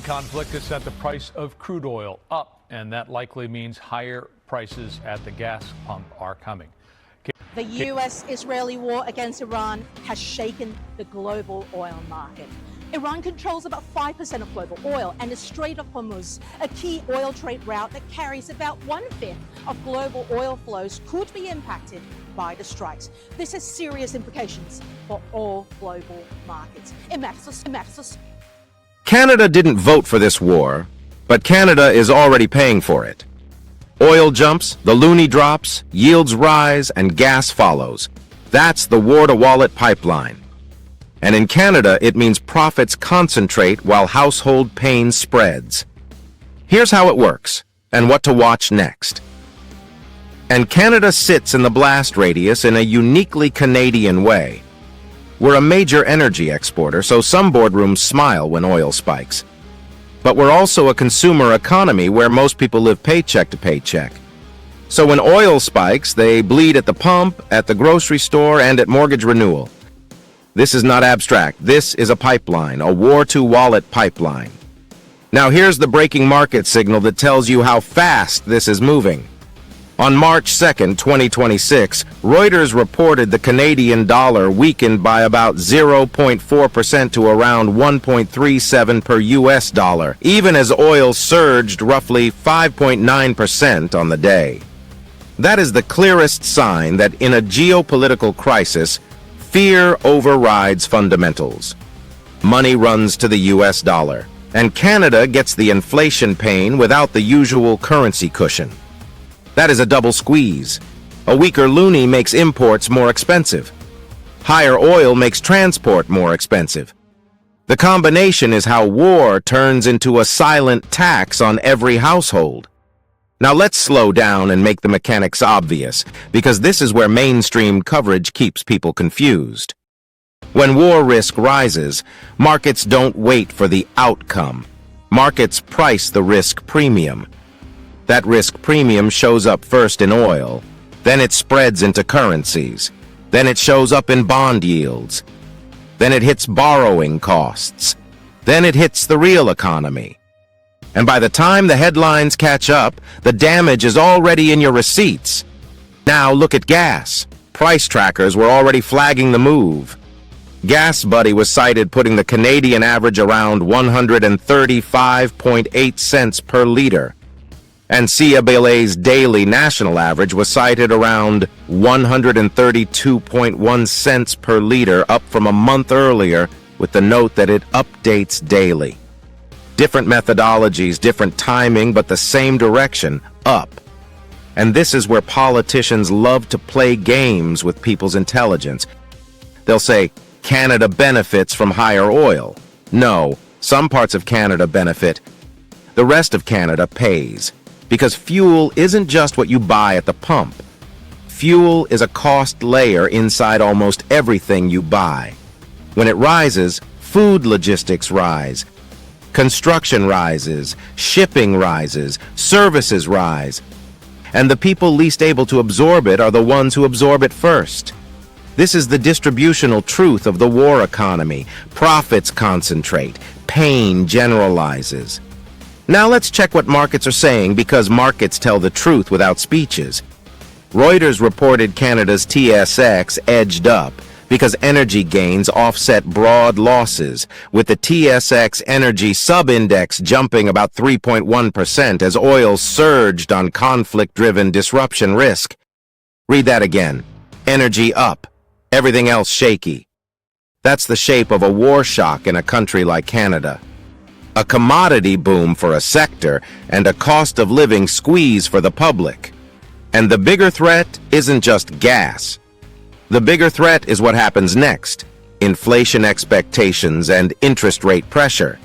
conflict has sent the price of crude oil up, and that likely means higher prices at the gas pump are coming. The US-Israeli war against Iran has shaken the global oil market. Iran controls about 5% of global oil, and the Strait of Hormuz, a key oil trade route that carries about 1/5 of global oil flows, could be impacted by the strikes. This has serious implications for all global markets. It matters. Canada didn't vote for this war, but Canada is already paying for it. Oil jumps, the Loonie drops, yields rise, and gas follows. That's the war-to-wallet pipeline. And in Canada, it means profits concentrate while household pain spreads. Here's how it works, and what to watch next. And Canada sits in the blast radius in a uniquely Canadian way. We're a major energy exporter, so some boardrooms smile when oil spikes. But we're also a consumer economy where most people live paycheck to paycheck. So when oil spikes, they bleed at the pump, at the grocery store, and at mortgage renewal. This is not abstract. This is a pipeline, a war-to-wallet pipeline. Now here's the breaking market signal that tells you how fast this is moving. On March 2nd, 2026, Reuters reported the Canadian dollar weakened by about 0.4% to around 1.37 per US dollar, even as oil surged roughly 5.9% on the day. That is the clearest sign that in a geopolitical crisis, fear overrides fundamentals. Money runs to the US dollar, and Canada gets the inflation pain without the usual currency cushion. That is a double squeeze. A weaker loonie makes imports more expensive. Higher oil makes transport more expensive. The combination is how war turns into a silent tax on every household. Now let's slow down and make the mechanics obvious, because this is where mainstream coverage keeps people confused. When war risk rises, markets don't wait for the outcome. Markets price the risk premium. That risk premium shows up first in oil, then it spreads into currencies, then it shows up in bond yields, then it hits borrowing costs, then it hits the real economy. And by the time the headlines catch up, the damage is already in your receipts. Now look at gas. Price trackers were already flagging the move. Gas Buddy was cited putting the Canadian average around 135.8 cents per liter. And CBLA's daily national average was cited around 132.1 cents per liter, up from a month earlier, with the note that it updates daily. Different methodologies, different timing, but the same direction, up. And this is where politicians love to play games with people's intelligence. They'll say, Canada benefits from higher oil. No, some parts of Canada benefit. The rest of Canada pays. Because fuel isn't just what you buy at the pump. Fuel is a cost layer inside almost everything you buy. When it rises, food logistics rise. Construction rises, shipping rises, services rise. And the people least able to absorb it are the ones who absorb it first. This is the distributional truth of the war economy. Profits concentrate, pain generalizes. Now let's check what markets are saying, because markets tell the truth without speeches. Reuters reported Canada's TSX edged up because energy gains offset broad losses, with the TSX energy sub-index jumping about 3.1% as oil surged on conflict-driven disruption risk. Read that again. Energy up, everything else shaky. That's the shape of a war shock in a country like Canada. A commodity boom for a sector, and a cost of living squeeze for the public. And the bigger threat isn't just gas. The bigger threat is what happens next: inflation expectations and interest rate pressure.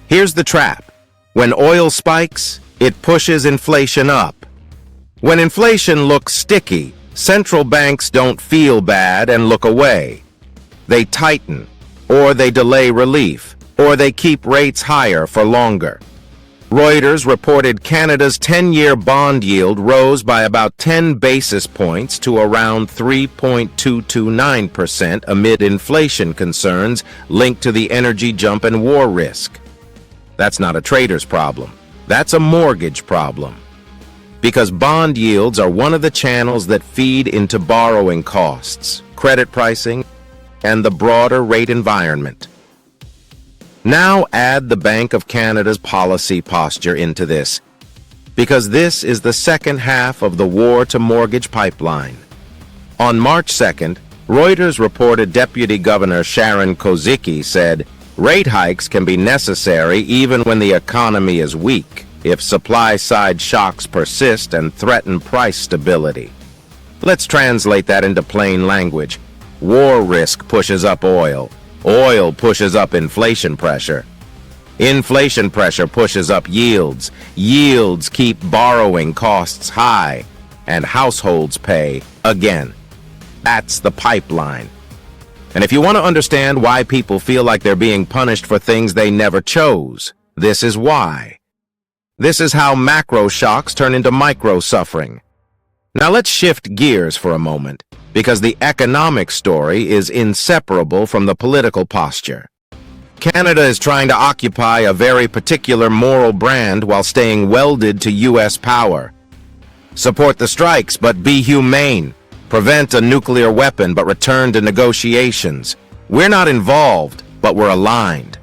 Here's the trap. When oil spikes, it pushes inflation up. When inflation looks sticky, central banks don't feel bad and look away. They tighten, or they delay relief, or they keep rates higher for longer. Reuters reported Canada's 10-year bond yield rose by about 10 basis points to around 3.229% amid inflation concerns linked to the energy jump and war risk. That's not a trader's problem. That's a mortgage problem. Because bond yields are one of the channels that feed into borrowing costs, credit pricing, and the broader rate environment. Now add the Bank of Canada's policy posture into this, because this is the second half of the war to mortgage pipeline. On March 2nd, Reuters reported Deputy Governor Sharon Kozicki said, "Rate hikes can be necessary even when the economy is weak, if supply-side shocks persist and threaten price stability." Let's translate that into plain language. War risk pushes up oil. Oil pushes up inflation pressure. Inflation pressure pushes up yields. Yields keep borrowing costs high, and households pay again. That's the pipeline. And if you want to understand why people feel like they're being punished for things they never chose, this is why. This is how macro shocks turn into micro suffering. Now let's shift gears for a moment, because the economic story is inseparable from the political posture. Canada is trying to occupy a very particular moral brand while staying welded to U.S. power. Support the strikes, but be humane. Prevent a nuclear weapon, but return to negotiations. We're not involved, but we're aligned.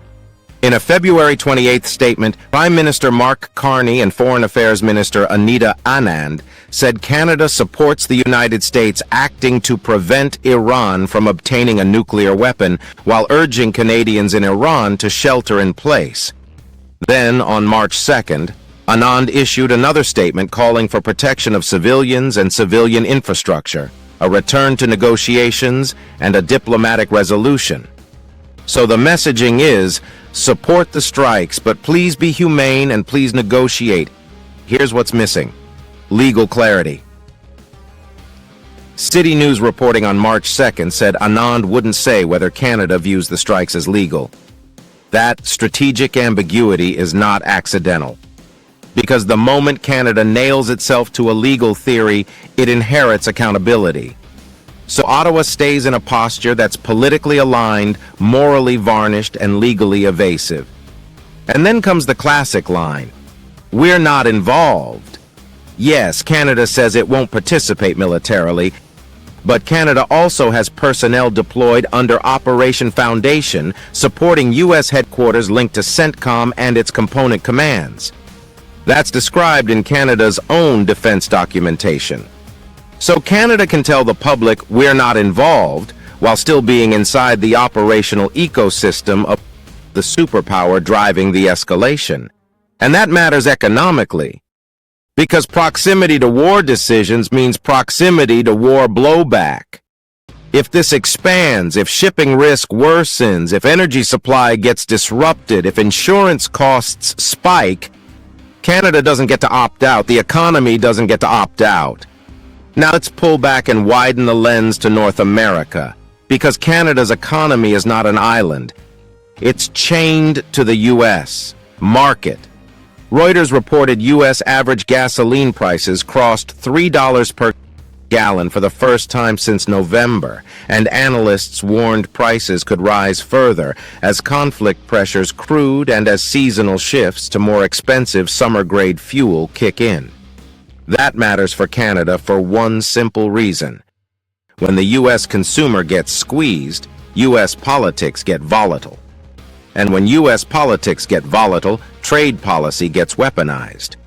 In a February 28th statement, Prime Minister Mark Carney and Foreign Affairs Minister Anita Anand said Canada supports the United States acting to prevent Iran from obtaining a nuclear weapon, while urging Canadians in Iran to shelter in place. Then, on March 2nd, Anand issued another statement calling for protection of civilians and civilian infrastructure, a return to negotiations, and a diplomatic resolution. So the messaging is, support the strikes, but please be humane and please negotiate. Here's what's missing: legal clarity. City News reporting on March 2nd said Anand wouldn't say whether Canada views the strikes as legal. That strategic ambiguity is not accidental, because the moment Canada nails itself to a legal theory, it inherits accountability. So Ottawa stays in a posture that's politically aligned, morally varnished, and legally evasive. And then comes the classic line: we're not involved. Yes, Canada says it won't participate militarily, but Canada also has personnel deployed under Operation Foundation, supporting U.S. headquarters linked to CENTCOM and its component commands. That's described in Canada's own defense documentation. So Canada can tell the public we're not involved, while still being inside the operational ecosystem of the superpower driving the escalation. And that matters economically, because proximity to war decisions means proximity to war blowback. If this expands, if shipping risk worsens, if energy supply gets disrupted, if insurance costs spike, Canada doesn't get to opt out. The economy doesn't get to opt out. Now let's pull back and widen the lens to North America, because Canada's economy is not an island. It's chained to the U.S. market. Reuters reported U.S. average gasoline prices crossed $3 per gallon for the first time since November, and analysts warned prices could rise further as conflict pressures crude and as seasonal shifts to more expensive summer-grade fuel kick in. That matters for Canada for one simple reason. When the U.S. consumer gets squeezed, U.S. politics get volatile. And when U.S. politics get volatile, trade policy gets weaponized.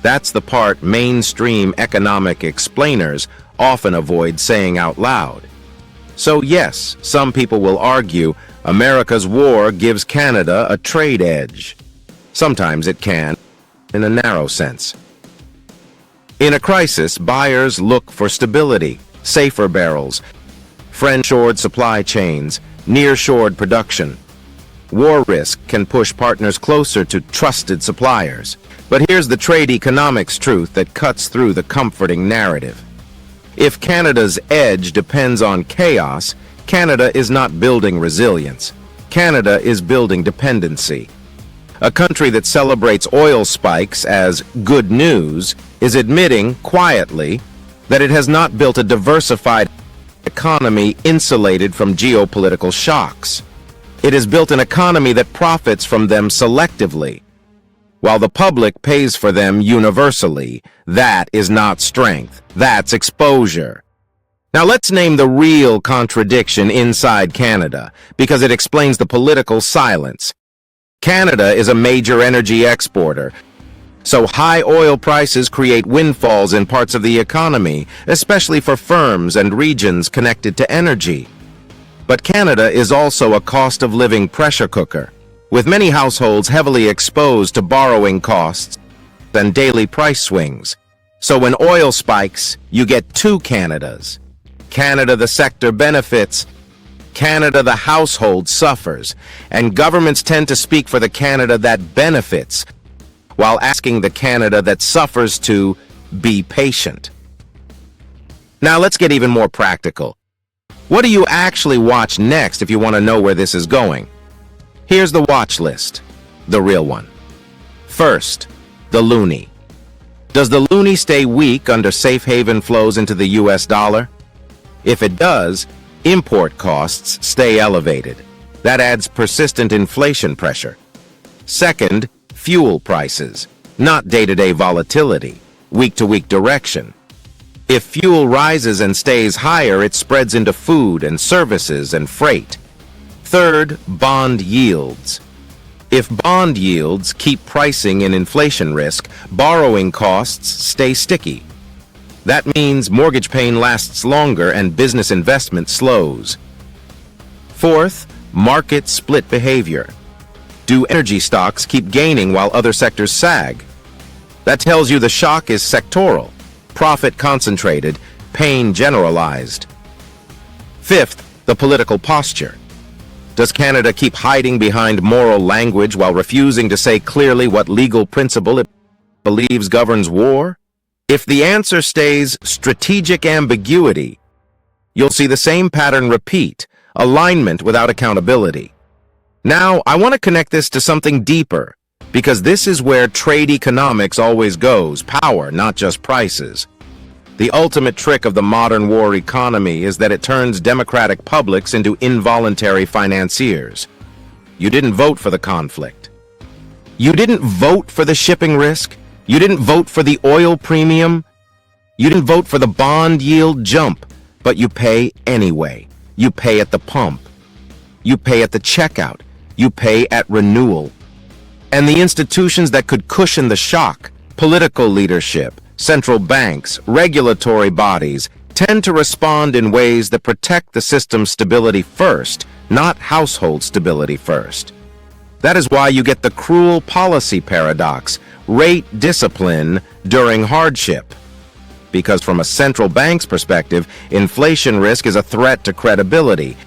That's the part mainstream economic explainers often avoid saying out loud. So yes, some people will argue America's war gives Canada a trade edge. Sometimes it can, in a narrow sense. In a crisis, buyers look for stability, safer barrels, friend-shored supply chains, near-shored production. War risk can push partners closer to trusted suppliers. But here's the trade economics truth that cuts through the comforting narrative. If Canada's edge depends on chaos, Canada is not building resilience. Canada is building dependency. A country that celebrates oil spikes as good news is admitting, quietly, that it has not built a diversified economy insulated from geopolitical shocks. It has built an economy that profits from them selectively, while the public pays for them universally. That is not strength. That's exposure. Now let's name the real contradiction inside Canada, because it explains the political silence. Canada is a major energy exporter, so high oil prices create windfalls in parts of the economy, especially for firms and regions connected to energy. But Canada is also a cost of living pressure cooker, with many households heavily exposed to borrowing costs and daily price swings. So when oil spikes, you get two Canadas. Canada the sector benefits, Canada the household suffers, and governments tend to speak for the Canada that benefits, while asking the Canada that suffers to be patient. Now let's get even more practical. What do you actually watch next if you want to know where this is going? Here's the watch list, the real one. First, the loonie. Does the loonie stay weak under safe haven flows into the US dollar? If it does, import costs stay elevated. That adds persistent inflation pressure. Second, fuel prices, not day-to-day volatility, week-to-week direction. If fuel rises and stays higher, it spreads into food and services and freight. Third, bond yields. If bond yields keep pricing in inflation risk, borrowing costs stay sticky. That means mortgage pain lasts longer and business investment slows. Fourth, market split behavior. Do energy stocks keep gaining while other sectors sag? That tells you the shock is sectoral, profit concentrated, pain generalized. Fifth, the political posture. Does Canada keep hiding behind moral language while refusing to say clearly what legal principle it believes governs war? If the answer stays strategic ambiguity, you'll see the same pattern repeat, alignment without accountability. Now, I want to connect this to something deeper, because this is where trade economics always goes, power, not just prices. The ultimate trick of the modern war economy is that it turns democratic publics into involuntary financiers. You didn't vote for the conflict. You didn't vote for the shipping risk. You didn't vote for the oil premium. You didn't vote for the bond yield jump, but you pay anyway. You pay at the pump. You pay at the checkout. You pay at renewal. And the institutions that could cushion the shock, political leadership, central banks, regulatory bodies, tend to respond in ways that protect the system's stability first, not household stability first. That is why you get the cruel policy paradox, rate discipline during hardship. Because from a central bank's perspective, inflation risk is a threat to credibility,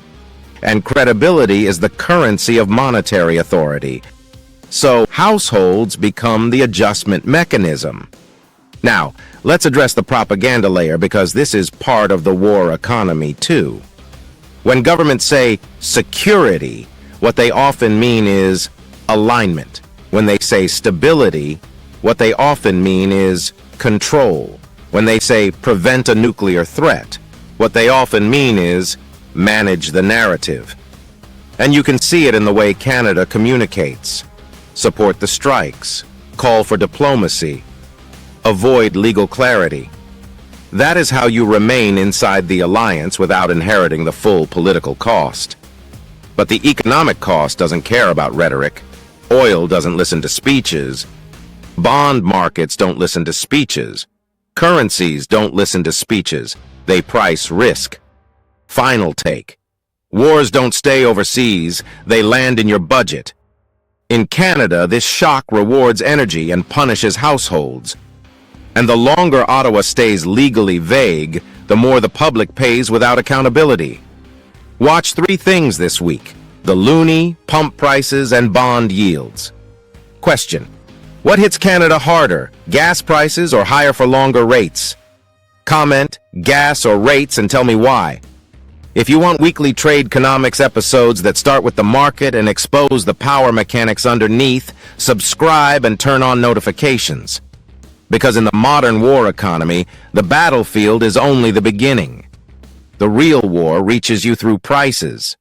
and credibility is the currency of monetary authority. So households become the adjustment mechanism. Now, let's address the propaganda layer, because this is part of the war economy too. When governments say security, what they often mean is alignment. When they say stability, what they often mean is control. When they say prevent a nuclear threat, what they often mean is manage the narrative. And you can see it in the way Canada communicates. Support the strikes, call for diplomacy, avoid legal clarity. That is how you remain inside the alliance without inheriting the full political cost. But the economic cost doesn't care about rhetoric. Oil doesn't listen to speeches. Bond markets don't listen to speeches. Currencies don't listen to speeches. They price risk. Final take. Wars don't stay overseas. They land in your budget. In Canada, this shock rewards energy and punishes households. And the longer Ottawa stays legally vague, the more the public pays without accountability. Watch three things this week: the loonie, pump prices, and bond yields. Question: what hits Canada harder, gas prices or higher for longer rates? Comment, gas or rates, and tell me why. If you want weekly trade economics episodes that start with the market and expose the power mechanics underneath, subscribe and turn on notifications. Because in the modern war economy, the battlefield is only the beginning. The real war reaches you through prices.